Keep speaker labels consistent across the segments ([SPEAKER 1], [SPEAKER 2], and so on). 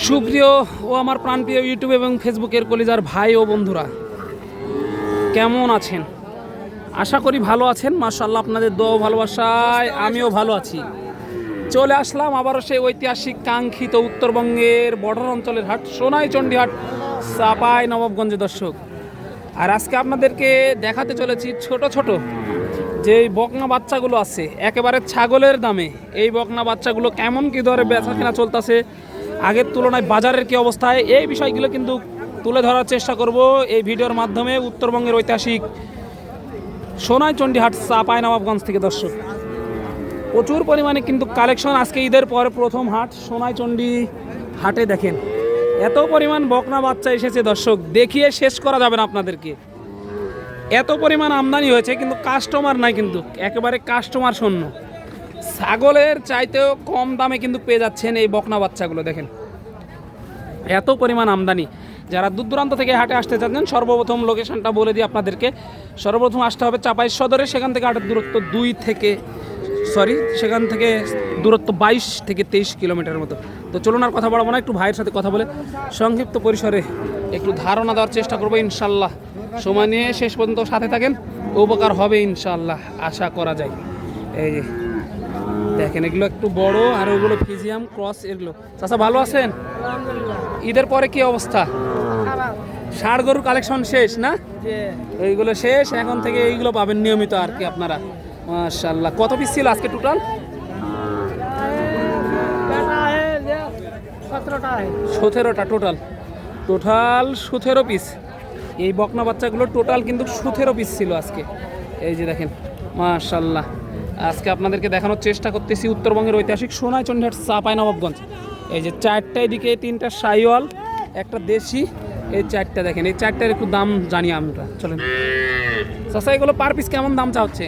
[SPEAKER 1] সুপ্রিয় ও আমার প্রাণপ্রিয় ইউটিউব এবং ফেসবুকের কলিজার ভাই ও বন্ধুরা, কেমন আছেন? আশা করি ভালো আছেন। মাশাআল্লাহ, আপনাদের দোয়া ভালোবাসায় আমিও ভালো আছি। চলে আসলাম আবারও সেই ঐতিহাসিক কাঙ্ক্ষিত উত্তরবঙ্গের বর্ডার অঞ্চলের হাট সোনাইচন্ডী হাট, চাপাই নবাবগঞ্জে দর্শক। আর আজকে আপনাদেরকে দেখাতে চলেছি ছোট ছোট যে বকনা বাচ্চাগুলো আছে একেবারে ছাগলের দামে। এই বকনা বাচ্চাগুলো কেমন কী দরে বেচা কেনা চলতেছে, আগের তুলনায় বাজারের কী অবস্থায়, এই বিষয়গুলো কিন্তু তুলে ধরার চেষ্টা করব এই ভিডিওর মাধ্যমে উত্তরবঙ্গের ঐতিহাসিক সোনাইচন্ডী হাট, চাপাই নবাবগঞ্জ থেকে দর্শক। প্রচুর পরিমাণে কিন্তু কালেকশন আজকে ঈদের পরে প্রথম হাট সোনাইচন্ডী হাটে। দেখেন এত পরিমাণ বকনা বাচ্চা এসেছে দর্শক, দেখিয়ে শেষ করা যাবে না আপনাদেরকে। এত পরিমাণ আমদানি হয়েছে কিন্তু কাস্টমার নাই, কিন্তু একেবারে কাস্টমার শূন্য। ছাগলের চাইতেও কম দামে কিন্তু পেয়ে যাচ্ছেন এই বকনা বাচ্চাগুলো। দেখেন এত পরিমাণ আমদানি। যারা দূর দূরান্ত থেকে হাটে আসতে চাচ্ছেন, সর্বপ্রথম লোকেশনটা বলে দিই আপনাদেরকে। সর্বপ্রথম আসতে হবে চাপাই সদরে, সেখান থেকে হাটের দূরত্ব সেখান থেকে দূরত্ব 22 থেকে 23 কিলোমিটারের মতো। তো চলুন আর কথা বলবো না, একটু ভাইয়ের সাথে কথা বলে সংক্ষিপ্ত পরিসরে একটু ধারণা দেওয়ার চেষ্টা করবো ইনশাল্লাহ। সময় নিয়ে শেষ পর্যন্ত সাথে থাকেন, উপকার হবে ইনশাল্লাহ, আশা করা যায়। এই যে দেখেন এগুলো একটু বড়, আর ওগুলো ফিজিয়াম ক্রস। এগুলো চাচা ভালো আছেন? ঈদের পরে কি অবস্থা? ষাড় গরুর কালেকশন শেষ না? এইগুলো শেষ, এখন থেকে এইগুলো পাবেন নিয়মিত আর কি আপনারা। মাশাআল্লাহ, কত পিস ছিল আজকে টোটাল? 17টা total 17 piece. এই বকনা বাচ্চাগুলো টোটাল কিন্তু 17 পিস ছিল আজকে। এই যে দেখেন মাশাআল্লাহ, আজকে আপনাদেরকে দেখানোর চেষ্টা করতেছি উত্তরবঙ্গের ঐতিহাসিক সোনাইচন্ডী হাট, চাপাই নবাবগঞ্জ। এই যে 4টা, এদিকে 3টা সাইওয়াল, একটা দেশি, এই 4টা দেখেন। এই 4টার একটু দাম জানি আমরা, চলেন। চাচা এগুলো পার পিস কেমন দাম চা হচ্ছে?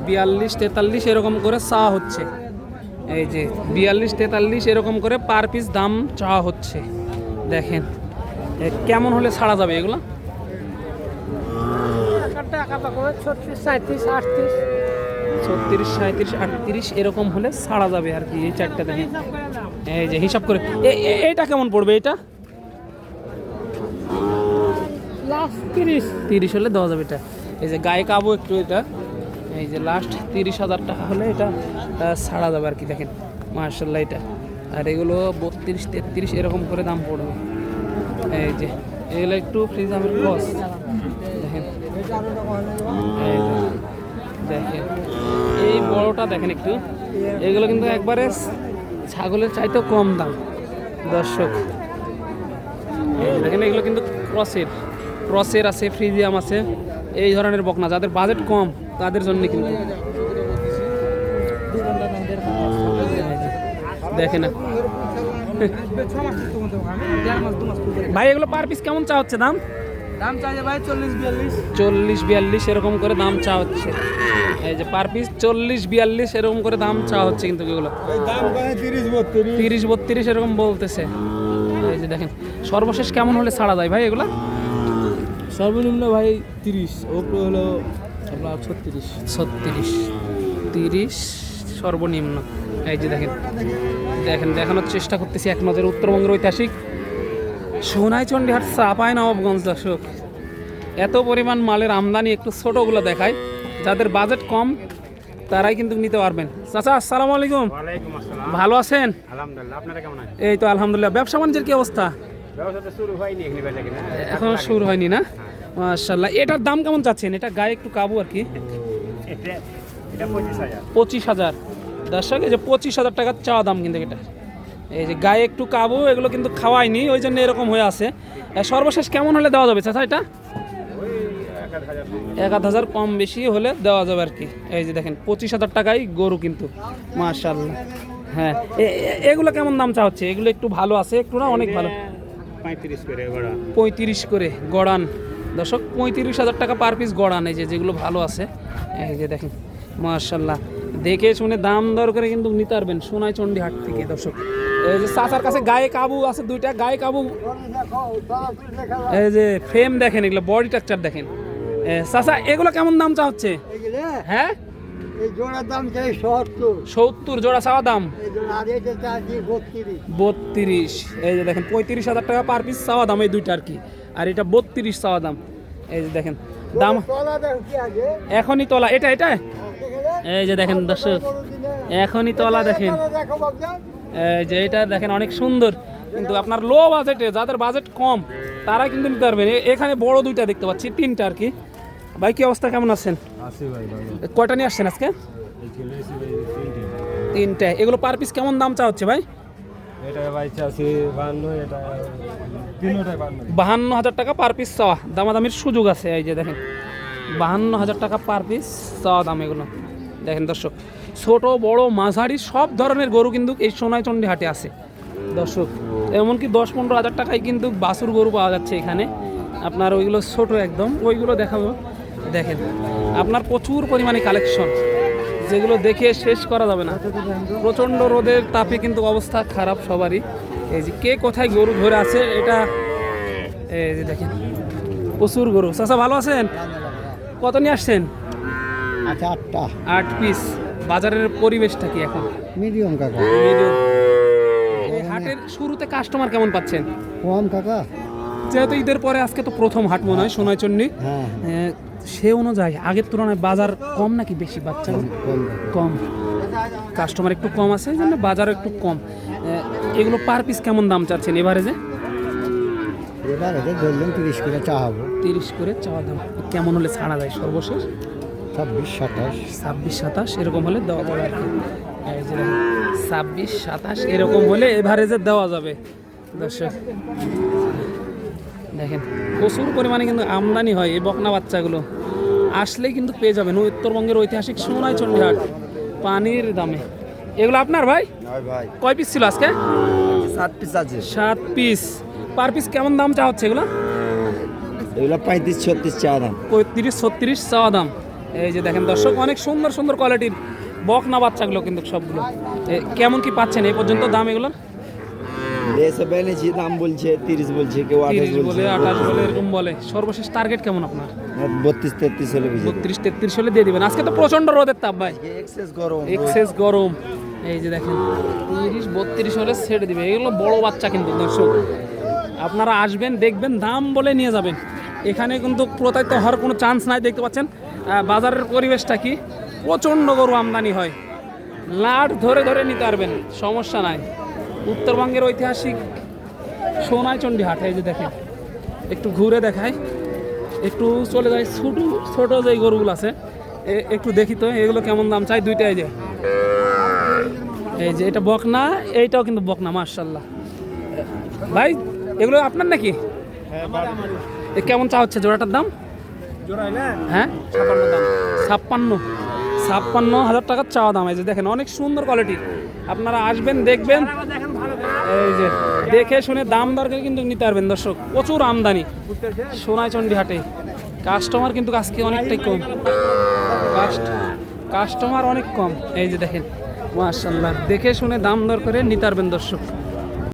[SPEAKER 1] 42-43 এরকম করে চা হচ্ছে। এই যে 42-43 এরকম করে পার পিস দাম চা হচ্ছে। দেখেন কেমন হলে ছাড়া যাবে এগুলো? 36-37-38 এরকম হলে ছাড়া যাবে আর কি। এই 4টা দেখেন, এই যে হিসাব করে এইটা কেমন পড়বে? এটা 30 হলে দেওয়া যাবে। এটা এই যে গায়ে কাবু একটু, এটা এই যে লাস্ট 30,000 টাকা হলে এটা ছাড়া যাবে আর কি। দেখেন মাশাআল্লাহ এটা। আর এগুলো 32-33 এরকম করে দাম পড়বে। এই যে এগুলো একটু ফ্রিজামের ক্রস। দেখেন দেখেন এই বড়টা দেখেন একটু, এগুলো কিন্তু একবারে ছাগলের চাইতেও কম দাম দর্শক। দেখেন এগুলো কিন্তু ক্রসের আছে, ফ্রিজিয়াম আছে, এই ধরনের বকনা। যাদের বাজেট কম তাদের জন্য কিন্তু দেখে না ভাই। এগুলো পার পিস কেমন চা হচ্ছে দাম? চাইছে ভাই 40-42 এরকম করে দাম চা হচ্ছে। এই যে পার পিস 40-42 এরকম করে দাম চা হচ্ছে, কিন্তু এগুলো 30-32 এরকম বলতেছে। এই যে দেখেন সর্বশেষ কেমন হলে ছাড়া যায় ভাই এগুলা?
[SPEAKER 2] সর্বনিম্ন ভাই 30, ওপরে হলো আপনার 36-30
[SPEAKER 1] সর্বনিম্ন। এই যে দেখেন দেখানোর চেষ্টা করতেছি এক নজরে উত্তরবঙ্গের ঐতিহাসিক সোনাইচন্ডী হাট, চাপাই নবাবগঞ্জ দর্শক। এত পরিমাণ মালের আমদানি, একটু ছোটোগুলো দেখায়। যাদের বাজেট কম তারাই কিন্তু নিতে পারবেন। চাচা আসসালামু আলাইকুম। ভালো আছেন?
[SPEAKER 2] আলহামদুলিল্লাহ, আপনারা কেমন আছেন?
[SPEAKER 1] এই তো আলহামদুলিল্লাহ। ব্যবসা বাণিজ্যের কি অবস্থা? এখনো শুরু হয়নি না? মাশাআল্লাহ। এটার দাম কেমন চাচ্ছেন? এটা গায়ে একটু কাবু আর কি। 25,000 দর্শক। এই যে 25,000 টাকা চাওয়া দাম কিন্তু এটা। এই যে গায়ে একটু কাবু, এগুলো কিন্তু খাওয়ায়নি, ওই জন্য এরকম হয়ে আছে। সর্বশেষ কেমন হলে দেওয়া যাবে চাচা? এটা 1,000 কম বেশি হলে দেওয়া যাবে আর কি। এই যে দেখেন 25,000 টাকায় গরু কিন্তু মাশাআল্লাহ। হ্যাঁ, এগুলো কেমন দাম চা হচ্ছে? এগুলো একটু ভালো আছে, একটু না অনেক ভালো। 35 করে গড়ান দর্শক, 35,000 টাকা পার পিস গড়ান। এই যে যেগুলো ভালো আছে, এই যে দেখেন মাশাআল্লাহ। দেখে শুনে দাম দর করে কিন্তু নিতে পারবেন সোনাইচন্ডী হাট থেকে দর্শক। এই যে চাচার কাছে গায়ে কাবু আছে, 2টা গায়ে কাবু। এই যে ফ্রেম দেখেন, এগুলো বডি স্ট্রাকচার দেখেন। চাচা এগুলো কেমন দাম চা হচ্ছে? হ্যাঁ
[SPEAKER 3] এই জোড়ার দাম চাই 70,
[SPEAKER 1] 70 জোড়া চাওয়া দাম
[SPEAKER 3] এই জোড়া আর এটা চাচ্ছি 32।
[SPEAKER 1] 32। এই যে দেখেন 35,000 টাকা পার পিস চাওয়া দাম এই দুইটা আর কি, আর এটা 32 চাওয়া দাম। এই যে দেখেন দাম
[SPEAKER 3] তলা দেখো কি আগে
[SPEAKER 1] এখনই তোলা, এটা এটা এই যে দেখেন দর্শক এখনই তোলা দেখেন।
[SPEAKER 3] দেখো বাবজান,
[SPEAKER 1] এই যে এটা দেখেন অনেক সুন্দর, কিন্তু আপনার লো বাজেটে, যাদের বাজেট কম তারা কিন্তু নিতে পারবেন। এখানে বড় দুইটা দেখতে পাচ্ছি, তিনটা আর কি। ভাই কি অবস্থা, কেমন আছেন?
[SPEAKER 2] আছি ভাই ভালো।
[SPEAKER 1] কয়টা নিয়ে আসছেন আজকে?
[SPEAKER 2] এই চলে এসেছি ভাই 3টি।
[SPEAKER 1] তিনটা। এগুলো পার পিস কেমন দাম চা হচ্ছে ভাই?
[SPEAKER 2] এটা ভাই চাচ্ছি 52, এটা তিনটাই 52।
[SPEAKER 1] 52,000 টাকা পার পিস চাওয়া, দামাদামির সুযোগ আছে। এই যে দেখেন 52,000 টাকা পার পিস চাওয়া দাম এগুলো। দেখেন দর্শক, ছোট বড় মাঝারি সব ধরনের গরু কিন্তু এই সোনাইচন্ডী হাটে আছে দর্শক। এমনকি 10-15 হাজার টাকায় কিন্তু বাছুর গরু পাওয়া যাচ্ছে এখানে। আপনার ওইগুলো ছোট একদম, ওইগুলো দেখাবো। দেখেন আপনার প্রচুর পরিমাণে কালেকশন, যেগুলো দেখে শেষ করা যাবে না। প্রচণ্ড রোদের তাপে কিন্তু অবস্থা খারাপ সবারই। এই যে কে কোথায় গরু ধরে আছে এটা, এই যে দেখেন প্রচুর গরু। চাচা ভালো আছেন? কত নিয়ে আসছেন?
[SPEAKER 3] আচ্ছা 8টা
[SPEAKER 1] 8 পিস। বাজারের পরিবেশটা কি এখন?
[SPEAKER 3] মিডিয়াম কাকা,
[SPEAKER 1] Medium। এই হাটের শুরুতে কাস্টমার কেমন পাচ্ছেন?
[SPEAKER 3] কম কাকা।
[SPEAKER 1] যেহেতু ঈদের পরে আজকে তো প্রথম হাট মনে হয় সোনাইচন্ডী,
[SPEAKER 3] হ্যাঁ
[SPEAKER 1] সে অনুযায়ী আগের তুলনায় বাজার কম নাকি বেশি? বাচ্চা
[SPEAKER 3] কম।
[SPEAKER 1] কম, কাস্টমার একটু কম আছে, এই জন্য বাজার একটু কম। এগুলো পার পিস কেমন দাম চাচ্ছেন এভারেজে?
[SPEAKER 3] এবার এটা ধরলাম 30 করে চাহাবো।
[SPEAKER 1] 30 করে চাওয়া দাম। কেমন হলে ছাড়া যায় সর্বশেষ?
[SPEAKER 3] 26, 27।
[SPEAKER 1] 26-27 এরকম হলে দেওয়া যাবে আর কি। এই যে দেখেন 26-27 এরকম হলে এভারেজে দেওয়া যাবে দর্শক। দেখেন প্রচুর পরিমাণে কিন্তু আমদানি হয় এই বকনা বাচ্চাগুলো, আসলেই কিন্তু পেয়ে যাবেন উত্তরবঙ্গের ঐতিহাসিক সোনাইচন্ডী হাট পানির দামে। এগুলো আপনার ভাই?
[SPEAKER 3] ভাই
[SPEAKER 1] কয় পিস ছিল আজকে?
[SPEAKER 3] 7 পিস আছে।
[SPEAKER 1] 7 পিস। পার পিস কেমন দাম চা হচ্ছে এগুলো?
[SPEAKER 3] এগুলো 35, 36 চা দাম।
[SPEAKER 1] 35-36 চাওয়া দাম। এই যে দেখেন দর্শক, অনেক সুন্দর সুন্দর কোয়ালিটির বকনা বাচ্চাগুলো কিন্তু সবগুলো। কেমন কি পাচ্ছেন এই পর্যন্ত দাম এগুলোর?
[SPEAKER 3] এসে বেনেছি, দাম বলছে 30 বলছে, কেউ
[SPEAKER 1] 30
[SPEAKER 3] 28
[SPEAKER 1] বলে,
[SPEAKER 3] বলছে,
[SPEAKER 1] 28 বলে, এরকম বলে। সর্বশেষ টার্গেট কেমন আপনার?
[SPEAKER 3] 32, 33 হলে বিজে।
[SPEAKER 1] 32-33 হলে দিয়ে দিবেন। আজকে তো প্রচন্ড রোদের তাপ ভাই,
[SPEAKER 3] এক্সেস গরম।
[SPEAKER 1] এক্সেস গরম। এই যে দেখেন 30-32 হলে ছেড়ে দিবে। এগুলো বড় বাচ্চা কিন্তু দর্শক, আপনারা আসবেন দেখবেন, দাম বলে নিয়ে যাবেন। এখানে কিন্তু প্রতারিত হওয়ার কোনো চান্স নাই। দেখতে পাচ্ছেন বাজারের পরিবেশটা কি, প্রচণ্ড গরু আমদানি হয়, লাট ধরে ধরে নিতে পারবেন, সমস্যা নাই। উত্তরবঙ্গের ঐতিহাসিক সোনাইচন্ডী হাট। এই যে দেখেন একটু ঘুরে দেখাই, একটু চলে যাই ছোট ছোট যে গরুগুলো আছে একটু দেখি তো এগুলো কেমন দাম চাই। দুইটাই যে এই যে এটা বকনা, এইটাও কিন্তু বকনা মাশাআল্লাহ। ভাই এগুলো আপনার নাকি? এ কেমন চা হচ্ছে জোড়াটার দাম? হ্যাঁ 56,000 টাকার চাওয়া দাম। এই যে দেখেন অনেক সুন্দর কোয়ালিটি, আপনারা আসবেন দেখবেন, এই যে দেখে শুনে দাম দর করে কিন্তু নিতে পারবেন দর্শক। প্রচুর আমদানি সোনাইচন্ডী হাটে, কাস্টমার কিন্তু আজকে অনেকটাই কম, কাস্টমার অনেক কম। এই যে দেখেন মাশাআল্লাহ, দেখে শুনে দাম দর করে নিতে পারবেন দর্শক।